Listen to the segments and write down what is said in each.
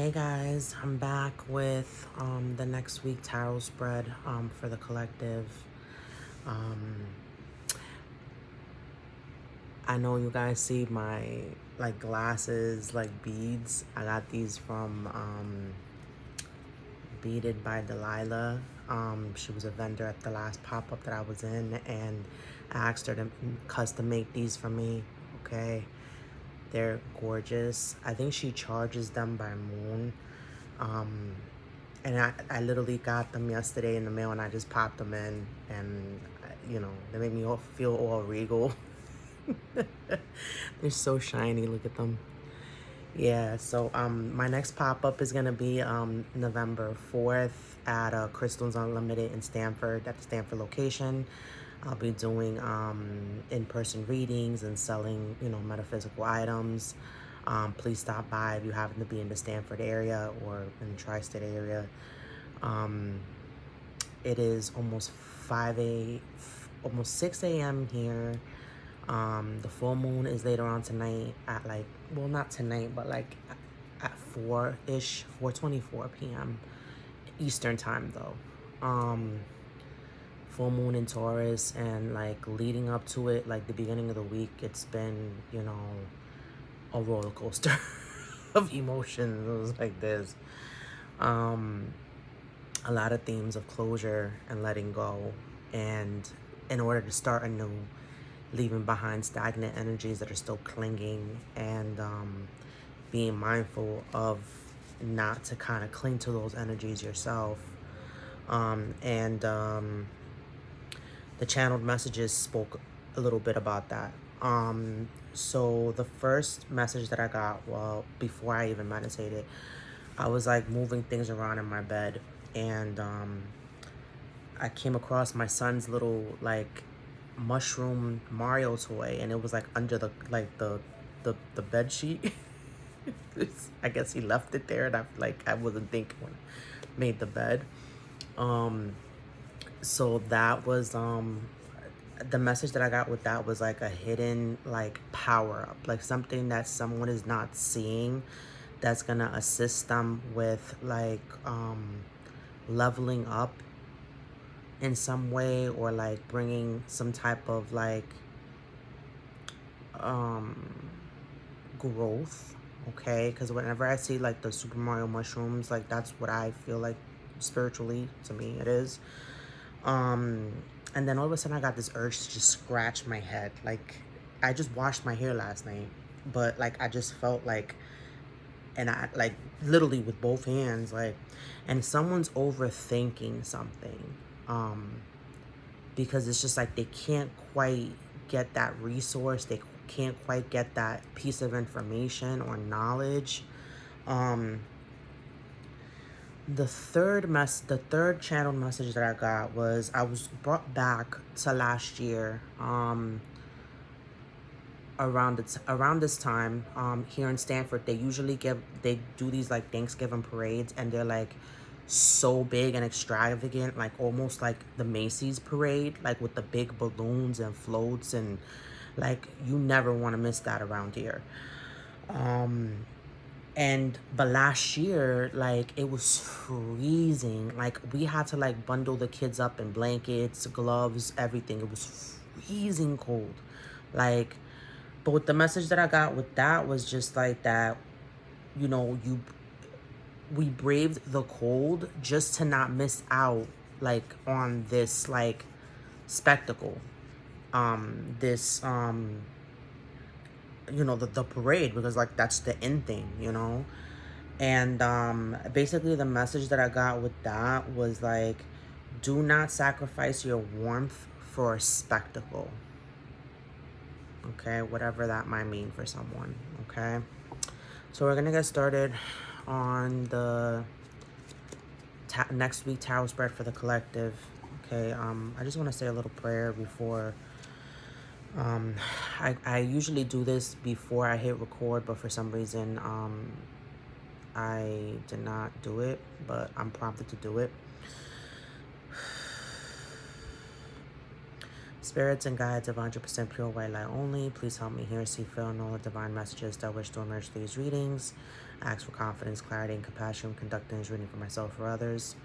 Hey guys, I'm back with the next week tarot spread for the collective. Um, I know you guys see my like glasses, like beads. I got these from Beaded by Delilah. She was a vendor at the last pop-up that I was in, and I asked her to custom make these for me. Okay, they're gorgeous. I think she charges them by moon. Um, and I literally got them yesterday in the mail, and I just popped them in, and they made me feel all regal. They're so shiny. Look at them. Yeah. So my next pop up is gonna be November 4th at Crystals Unlimited in Stanford, at the Stanford location. I'll be doing in-person readings and selling, metaphysical items. Please stop by if you happen to be in the Stanford area or in the tri-state area. Um, it is almost 6 a.m. here. The full moon is later on tonight at well, not tonight, but like at 4-ish, 4:24 p.m. Eastern time though. Full moon in Taurus, and like leading up to it, like the beginning of the week, it's been, a roller coaster of emotions. It was like this. A lot of themes of closure and letting go, and in order to start anew, leaving behind stagnant energies that are still clinging, and being mindful of not to kind of cling to those energies yourself. And The channeled messages spoke a little bit about that. So the first message that I got, well, before I even meditated, I was like moving things around in my bed, and I came across my son's little like mushroom Mario toy, and it was like under the bed sheet. I guess he left it there, and I wasn't thinking when I made the bed. So that was the message that I got with that was like a hidden like power up, like something that someone is not seeing, that's gonna assist them with like leveling up in some way, or like bringing some type of like um growth. Okay, because whenever I see like the Super Mario mushrooms, like that's what I feel like spiritually, to me it is. um and then all of a sudden I got this urge to just scratch my head. Like, I just washed my hair last night, but like I just felt like, and I like literally with both hands, like, and someone's overthinking something, because it's just like they can't quite get that resource, they can't quite get that piece of information or knowledge. um the third channeled message that I got was I was brought back to last year, around this time, here in Stanford. They do these like Thanksgiving parades, and they're like so big and extravagant, like almost like the Macy's parade, like with the big balloons and floats, and like you never want to miss that around here. But last year, like, it was freezing. Like, we had to like bundle the kids up in blankets, gloves, everything. It was freezing cold. Like, but with the message that I got with that was just like that, you know, you we braved the cold just to not miss out like on this like spectacle. This the parade, because like that's the end thing, and basically the message that I got with that was like, do not sacrifice your warmth for a spectacle. Okay, whatever that might mean for someone. Okay, so we're gonna get started on the next week tarot spread for the collective. Okay, I just want to say a little prayer before. I usually do this before I hit record, but for some reason, I did not do it, but I'm prompted to do it. Spirits and guides of 100% pure white light only, please help me hear, see, feel, know the divine messages that wish to emerge through these readings. I ask for confidence, clarity, and compassion when conducting this reading for myself or others.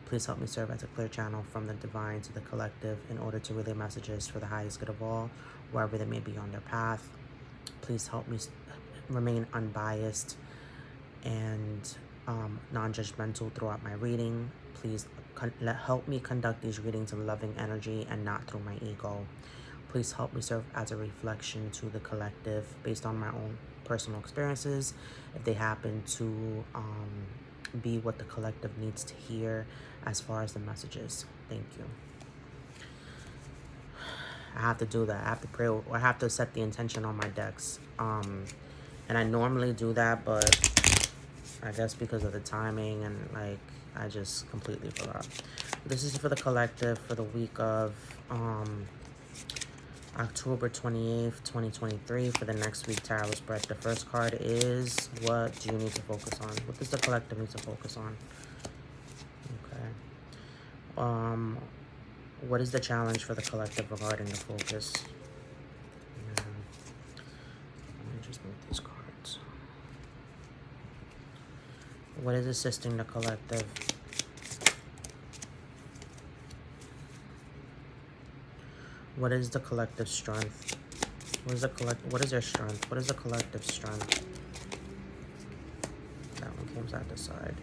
Please help me serve as a clear channel from the divine to the collective in order to relay messages for the highest good of all, wherever they may be on their path. Please help me remain unbiased and non-judgmental throughout my reading. Please help me conduct these readings in loving energy and not through my ego. Please help me serve as a reflection to the collective based on my own personal experiences, if they happen to be what the collective needs to hear as far as the messages. Thank you. I have to do that. I have to pray, or I have to set the intention on my decks. And I normally do that, but I guess because of the timing and like I just completely forgot. This is for the collective for the week of October 28th, 2023 for the next week tarot spread. The first card is, what do you need to focus on? What does the collective need to focus on? Okay. What is the challenge for the collective regarding the focus? Yeah. Let me just move these cards. What is assisting the collective? What is the collective strength? What is their strength? What is the collective strength? That one came out the side.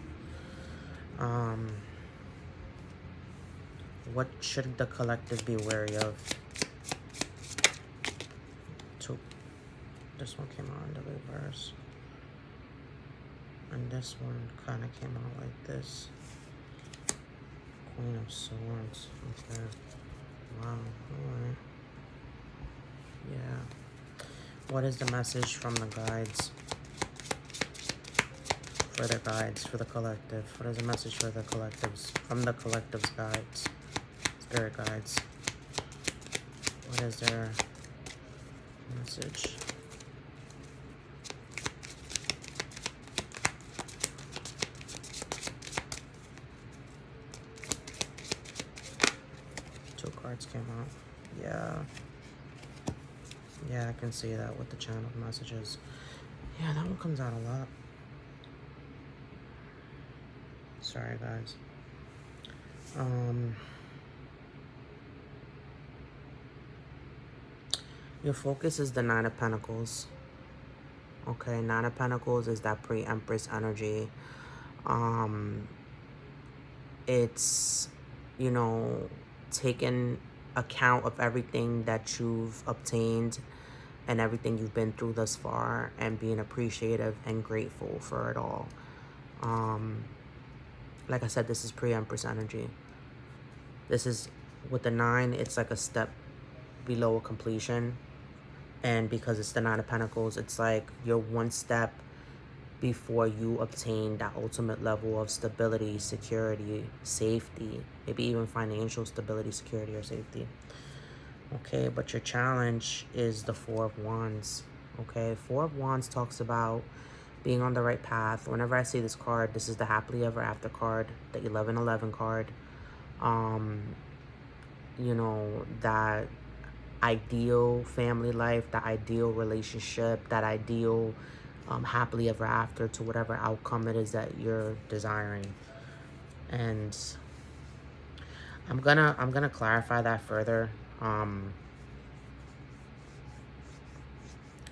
What should the collective be wary of? Two. This one came out in the reverse. And this one kind of came out like this. Queen of Swords. Okay. Wow. Alright. Yeah. What is the message from the guides? For the guides, for the collective. What is the message for the collectives? From the collective's guides. Spirit guides. What is their message? Two cards came out. Yeah. Yeah, I can see that with the channeled messages. Yeah, that one comes out a lot. Sorry, guys. Your focus is the Nine of Pentacles. Okay, Nine of Pentacles is that pre-Empress energy. It's, you know, taking account of everything that you've obtained and everything you've been through thus far and being appreciative and grateful for it all. Like I said, this is pre-Empress energy. This is, with the 9, it's like a step below a completion. And because it's the Nine of Pentacles, it's like you're one step before you obtain that ultimate level of stability, security, safety, maybe even financial stability, security, or safety. Okay, but your challenge is the Four of Wands. Okay, Four of Wands talks about being on the right path. Whenever I see this card, this is the happily ever after card, the 1111 card. You know, that ideal family life, that ideal relationship, that ideal happily ever after to whatever outcome it is that you're desiring. And I'm gonna clarify that further,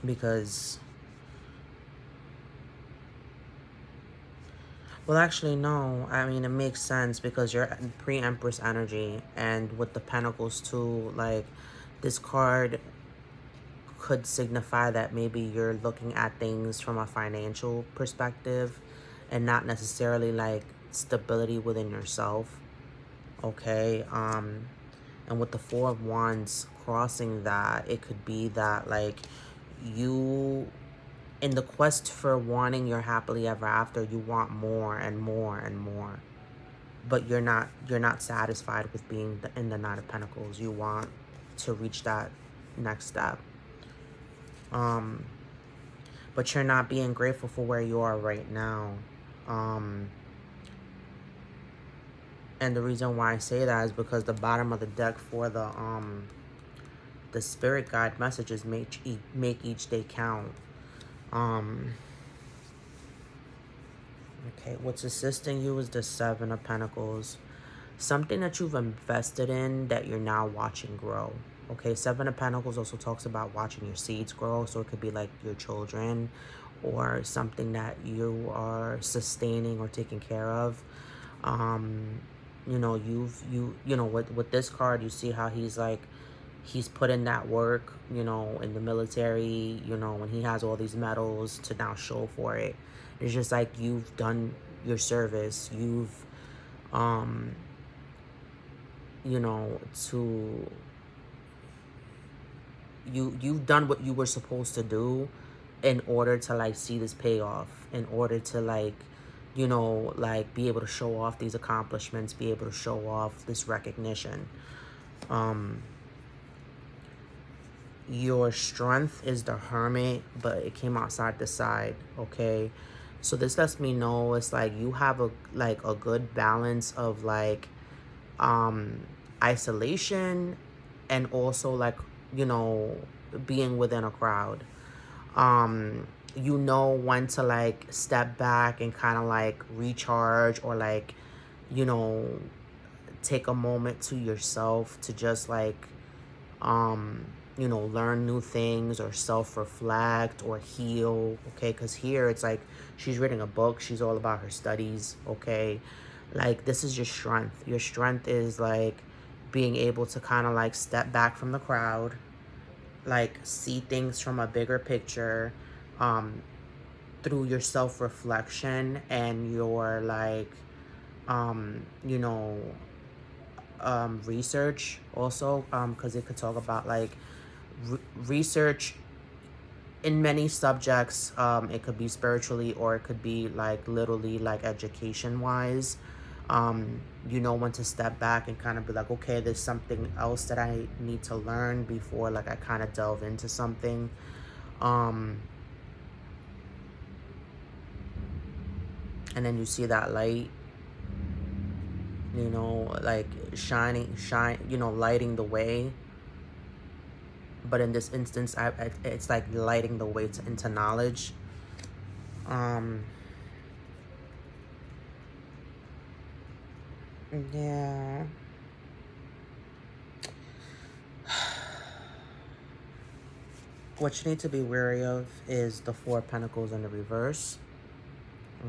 because, well, actually, no. I mean, it makes sense because you're pre-Empress energy, and with the Pentacles too, like, this card could signify that maybe you're looking at things from a financial perspective and not necessarily like stability within yourself. Okay. And with the Four of Wands crossing that, it could be that like you, in the quest for wanting your happily ever after, you want more and more and more, but you're not satisfied with being in the Nine of Pentacles. You want to reach that next step, but you're not being grateful for where you are right now. And the reason why I say that is because the bottom of the deck for the the spirit guide messages make each day count. Okay, what's assisting you is the Seven of Pentacles. Something that you've invested in that you're now watching grow. Okay, Seven of Pentacles also talks about watching your seeds grow. So it could be like your children or something that you are sustaining or taking care of. You know, you know, with this card, you see how he's put in that work, you know, in the military, you know, when he has all these medals to now show for it. It's just like you've done your service. You know, you've done what you were supposed to do in order to like see this payoff, in order to like, you know, like be able to show off these accomplishments, be able to show off this recognition. Your strength is the Hermit, but it came outside the side. Okay, so this lets me know it's like you have a good balance of like isolation and also like, you know, being within a crowd. You know when to like step back and kind of like recharge, or like, you know, take a moment to yourself to just like you know, learn new things or self-reflect or heal. Okay, because here it's like she's reading a book, she's all about her studies. Okay, like this is your strength. Your strength is like being able to kind of like step back from the crowd, like see things from a bigger picture, through your self-reflection and your like you know, research also, because it could talk about like research in many subjects. It could be spiritually, or it could be like literally like education wise. You know when to step back and kind of be like, okay, there's something else that I need to learn before like I kind of delve into something. And then you see that light, you know, like you know, lighting the way. But in this instance, it's like lighting the way into knowledge. Yeah. What you need to be wary of is the Four of Pentacles in the reverse.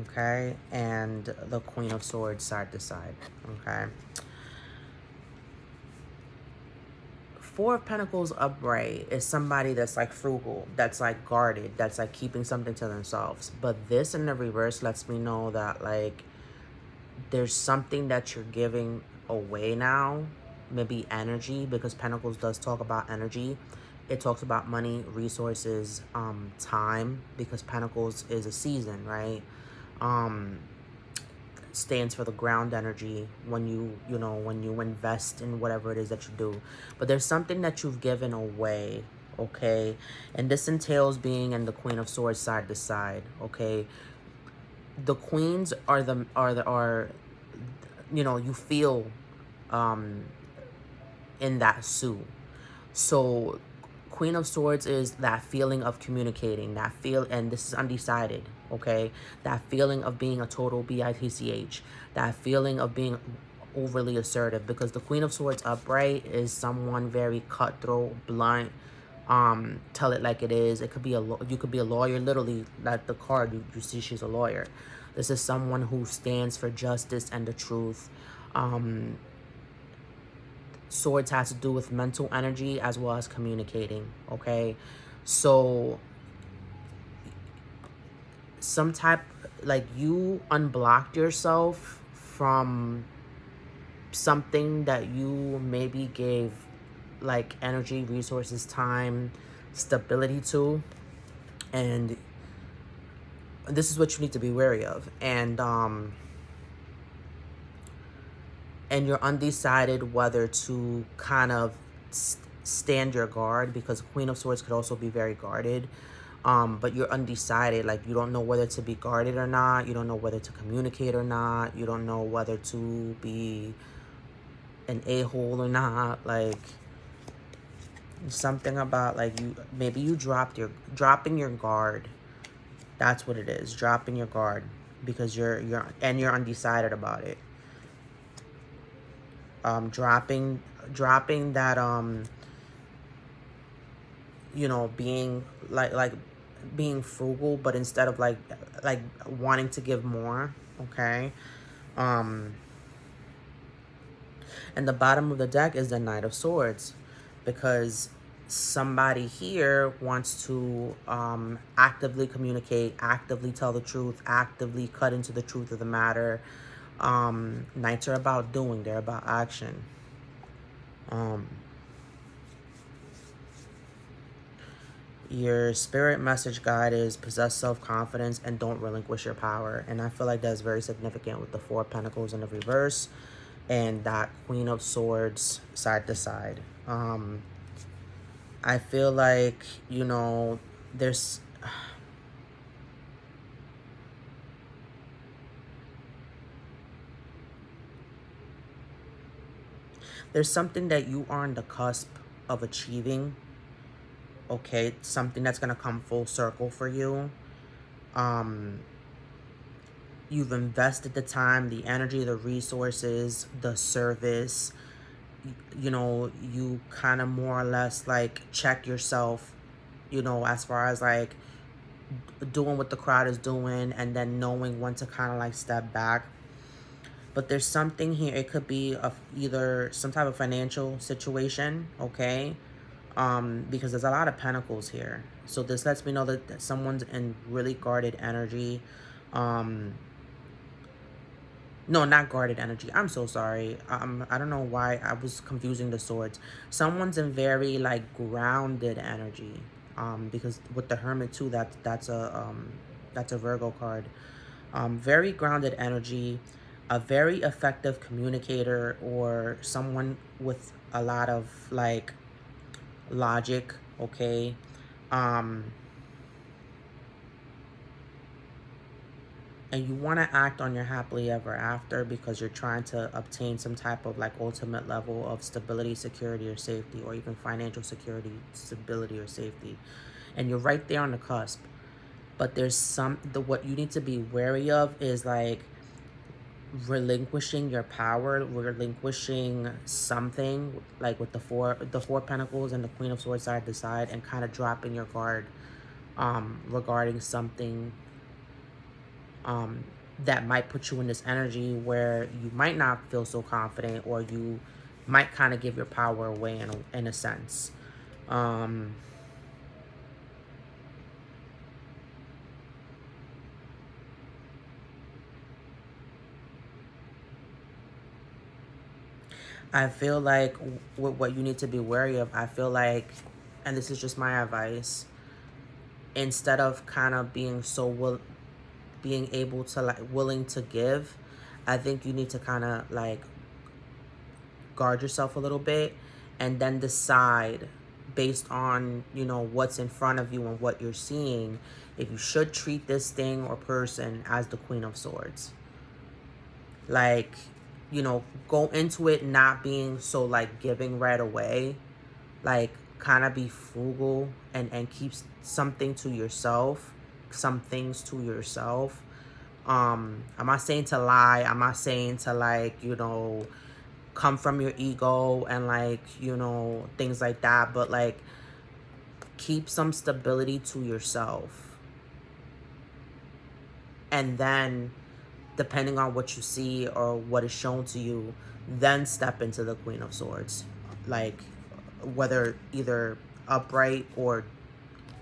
Okay, and the Queen of Swords side to side. Okay. Four of Pentacles upright is somebody that's like frugal, that's like guarded, that's like keeping something to themselves. But this in the reverse lets me know that like there's something that you're giving away now, maybe energy, because Pentacles does talk about energy. It talks about money, resources, time, because Pentacles is a season, right? Stands for the ground energy when you know, when you invest in whatever it is that you do. But there's something that you've given away. Okay, and this entails being in the Queen of Swords side to side. Okay, the queens are you know, you feel in that suit. So Queen of Swords is that feeling of communicating, that feel, and this is undecided, okay? That feeling of being a total bitch, that feeling of being overly assertive, because the Queen of Swords upright is someone very cutthroat, blunt, tell it like it is. It could be you could be a lawyer, literally, like the card you see, she's a lawyer. This is someone who stands for justice and the truth. Swords has to do with mental energy as well as communicating. Okay, so some type, like you unblocked yourself from something that you maybe gave like energy, resources, time, stability to, and this is what you need to be wary of. And you're undecided whether to kind of stand your guard, because Queen of Swords could also be very guarded. But you're undecided, like you don't know whether to be guarded or not. You don't know whether to communicate or not. You don't know whether to be an a-hole or not. Like, Something about like maybe you dropping your guard. That's what it is. Dropping your guard because you're undecided about it. Dropping that being like being frugal, but instead of like wanting to give more, okay? Um and the bottom of the deck is the Knight of Swords, because somebody here wants to actively communicate, actively tell the truth, actively cut into the truth of the matter. Knights are about doing, they're about action. Your spirit message guide is possess self-confidence and don't relinquish your power. And I feel like that's very significant with the Four of Pentacles in the reverse and that Queen of Swords side to side. I feel like, there's something that you are on the cusp of achieving, okay? Something that's going to come full circle for you. You've invested the time, the energy, the resources, the service. You kind of more or less like check yourself, as far as like doing what the crowd is doing and then knowing when to kind of like step back. But there's something here. It could be either some type of financial situation, okay? Because there's a lot of pentacles here. So this lets me know that someone's in really guarded energy. No, not guarded energy. I'm so sorry. I don't know why I was confusing the swords. Someone's in very like grounded energy. Because with the Hermit too, that's a Virgo card. Very grounded energy, a very effective communicator, or someone with a lot of like logic. Okay. And you want to act on your happily ever after because you're trying to obtain some type of like ultimate level of stability, security, or safety, or even financial security, stability, or safety. And you're right there on the cusp. But there's what you need to be wary of is like relinquishing your power, relinquishing something, like with the four pentacles and the Queen of Swords side to side, and kind of dropping your guard regarding something that might put you in this energy where you might not feel so confident, or you might kind of give your power away in a sense. I feel like what you need to be wary of, I feel like, and this is just my advice, instead of kind of being being able to like willing to give, I think you need to kind of like guard yourself a little bit and then decide based on what's in front of you and what you're seeing if you should treat this thing or person as the Queen of Swords. Like, go into it not being so like giving right away. Like, kind of be frugal and keep something to yourself, some things to yourself. I'm not saying to lie. I'm not saying to like, come from your ego and like, things like that. But like, keep some stability to yourself. And then, depending on what you see or what is shown to you, then step into the Queen of Swords. Like, whether either upright or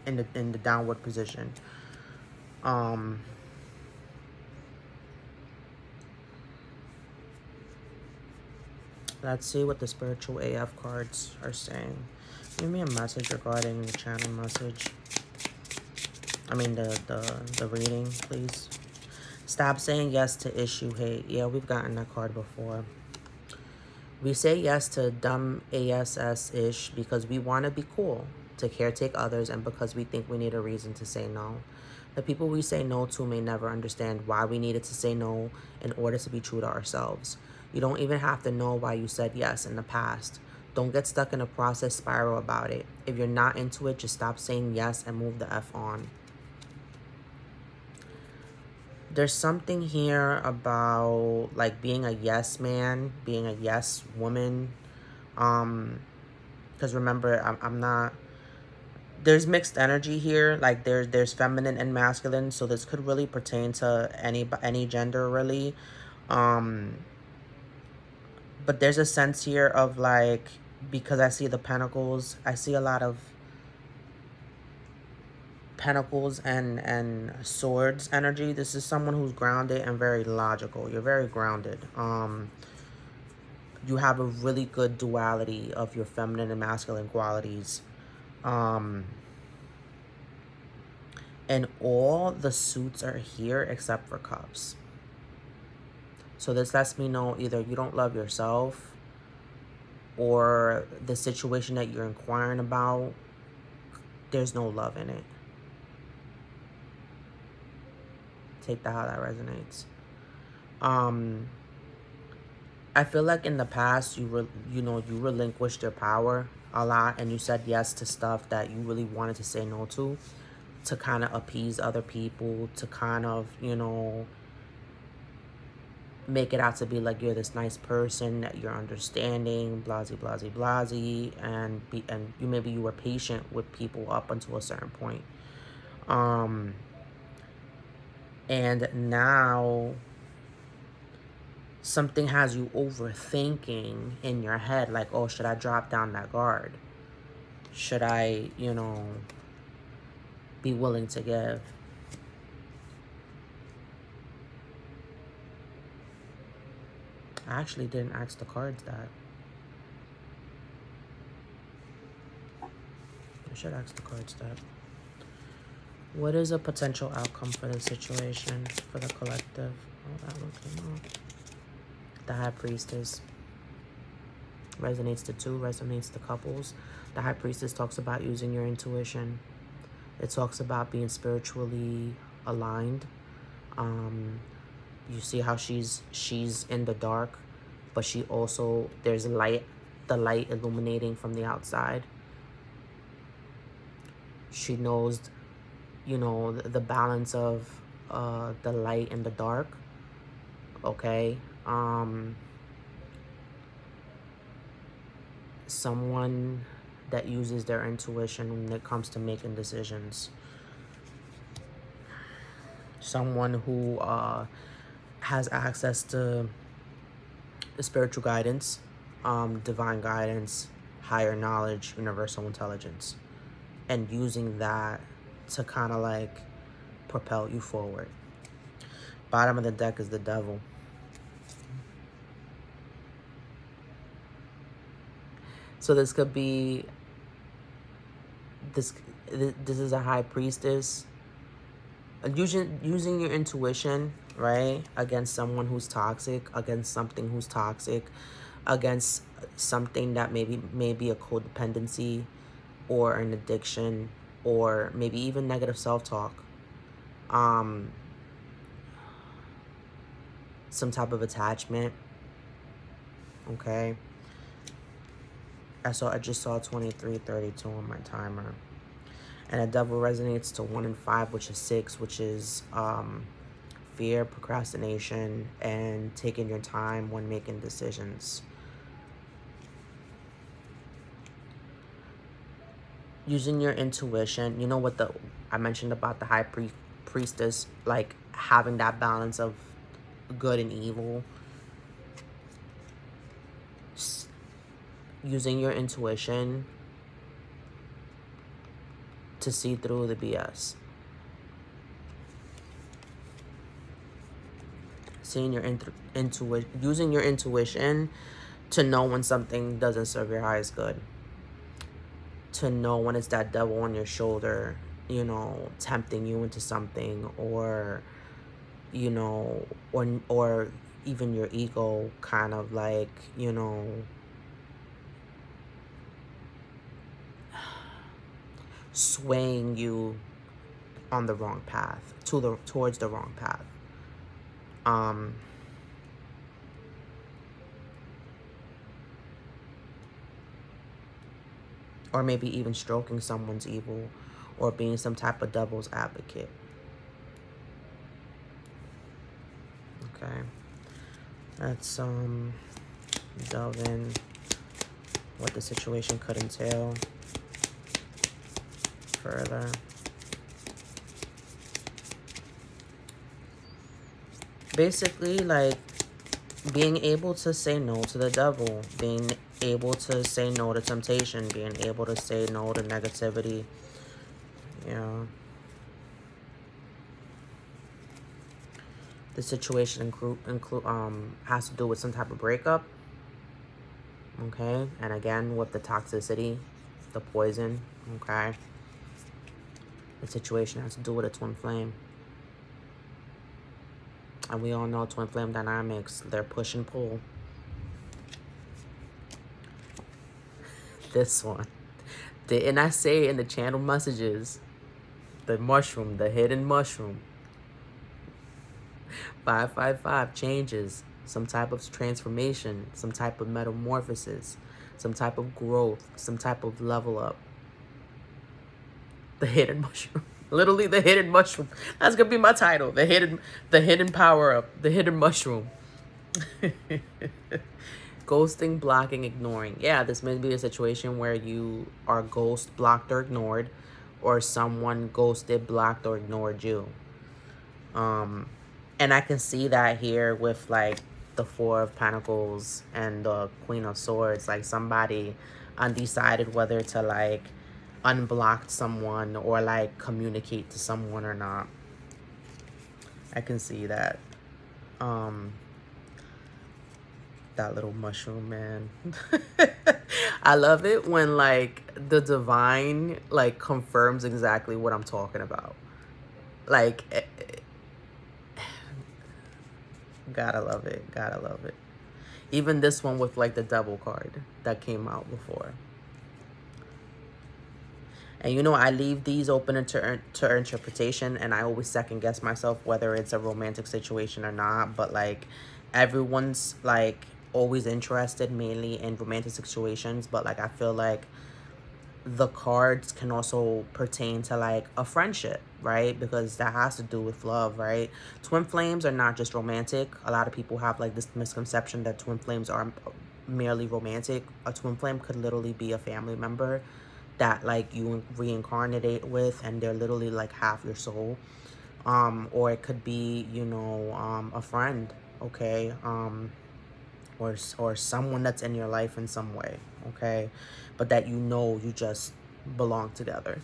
in the downward position. Let's see what the spiritual AF cards are saying. Give me a message regarding the channel message. I mean the reading, please. Stop saying yes to issue hate. Yeah, we've gotten that card before. We say yes to dumb ASS-ish because we want to be cool, to caretake others, and because we think we need a reason to say no. The people we say no to may never understand why we needed to say no in order to be true to ourselves. You don't even have to know why you said yes in the past. Don't get stuck in a process spiral about it. If you're not into it, just stop saying yes and move the F on. There's something here about like being a yes man, being a yes woman. Because remember, I'm not, there's mixed energy here. Like there's feminine and masculine, so this could really pertain to any gender really. Um, but there's a sense here of like, because I see the pentacles, I see a lot of pentacles and swords energy. This is someone who's grounded and very logical. You're very grounded. You have a really good duality of your feminine and masculine qualities. And all the suits are here except for cups. So this lets me know either you don't love yourself, or the situation that you're inquiring about, there's no love in it. Take that how that resonates. I feel like in the past you relinquished your power a lot, and you said yes to stuff that you really wanted to say no to kind of appease other people, to kind of, make it out to be like you're this nice person, that you're understanding, blasey, blasey, blasey, and maybe you were patient with people up until a certain point. And now something has you overthinking in your head, like, oh, should I drop down that guard? Should I, be willing to give? I actually didn't ask the cards that. I should ask the cards that. What is a potential outcome for the situation, for the collective? Oh, that one came out. The High Priestess. Resonates to two, resonates to couples. The High Priestess talks about using your intuition. It talks about being spiritually aligned. You see how she's in the dark, but she also, there's light, the light illuminating from the outside. She knows, the balance of the light and the dark. Okay. Someone that uses their intuition when it comes to making decisions. Someone who has access to spiritual guidance, divine guidance, higher knowledge, universal intelligence, and using that to kind of like propel you forward. Bottom of the deck is the Devil. So this could be, this is a High Priestess using your intuition, right, against someone who's toxic, against something who's toxic, against something that may be a codependency or an addiction, or maybe even negative self-talk, some type of attachment. Okay, I just saw 2332 on my timer. And a Devil resonates to 1 and 5, which is 6, which is fear, procrastination, and taking your time when making decisions. Using your intuition. You know what I mentioned about the High Priestess, like having that balance of good and evil. Using your intuition to see through the BS. Seeing your using your intuition to know when something doesn't serve your highest good. To know when it's that devil on your shoulder, tempting you into something, or, or even your ego kind of like, swaying you on the wrong path, towards the wrong path. or maybe even stroking someone's evil, or being some type of devil's advocate. Okay, let's delve in what the situation could entail further. Basically, like, being able to say no to the devil, being able to say no to temptation, being able to say no to negativity. The situation has to do with some type of breakup. Okay, and again with the toxicity, the poison. Okay, the situation has to do with a twin flame. And we all know twin flame dynamics. They're push and pull. This one. Didn't I say in the channel messages? The mushroom, the hidden mushroom. 555 changes. Some type of transformation. Some type of metamorphosis. Some type of growth. Some type of level up. The hidden mushroom. Literally the hidden mushroom. That's gonna be my title. The hidden power up. The hidden mushroom. Ghosting, blocking, ignoring. Yeah, this may be a situation where you are ghost, blocked, or ignored, or someone ghosted, blocked, or ignored you. And I can see that here with like the Four of Pentacles and the Queen of Swords. Like somebody undecided whether to like unblock someone or like communicate to someone or not. I can see that. That little mushroom, man. I love it when like the divine like confirms exactly what I'm talking about. Like gotta love it. Gotta love it. Even this one with like the devil card that came out before. And you know, I leave these open to interpretation, and I always second guess myself whether it's a romantic situation or not. But like everyone's like always interested mainly in romantic situations, but like I feel like the cards can also pertain to like a friendship, right? Because that has to do with love, right? Twin flames are not just romantic. A lot of people have like this misconception that twin flames are merely romantic. A twin flame could literally be a family member that like you reincarnate with, and they're literally like half your soul. Or it could be, you know, a friend, okay? Or someone that's in your life in some way, okay? But that you know you just belong together.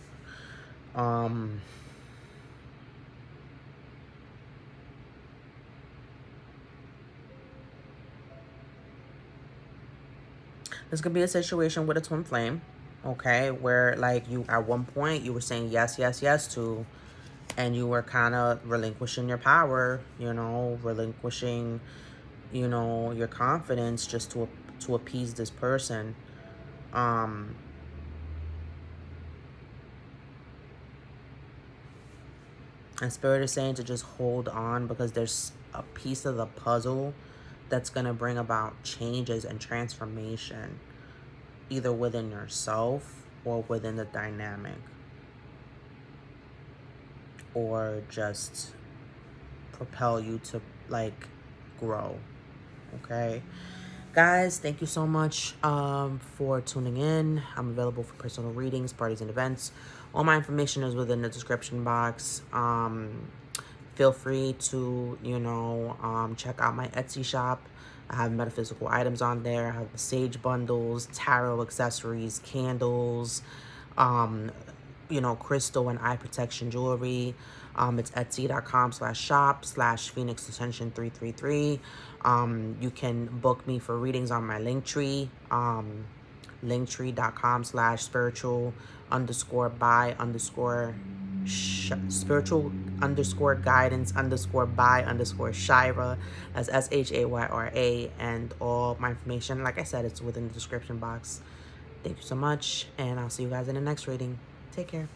This could be a situation with a twin flame, okay? Where like you, at one point, you were saying yes, yes, yes to, and you were kind of relinquishing your power, you know, relinquishing, you know, your confidence just to appease this person. And Spirit is saying to just hold on, because there's a piece of the puzzle that's going to bring about changes and transformation, either within yourself or within the dynamic, or just propel you to like grow. Okay, guys, thank you so much for tuning in. I'm available for personal readings, parties, and events. All my information is within the description box. Feel free to, you know, check out my Etsy shop. I have metaphysical items on there. I have sage bundles, tarot accessories, candles, you know, crystal and eye protection jewelry. It's etsy.com/shop/Phoenix Ascension 333. You can book me for readings on my Linktree, linktree.com/spiritual_guidance_by_Shira. That's SHAYRA. And all my information, like I said, it's within the description box. Thank you so much, and I'll see you guys in the next reading. Take care.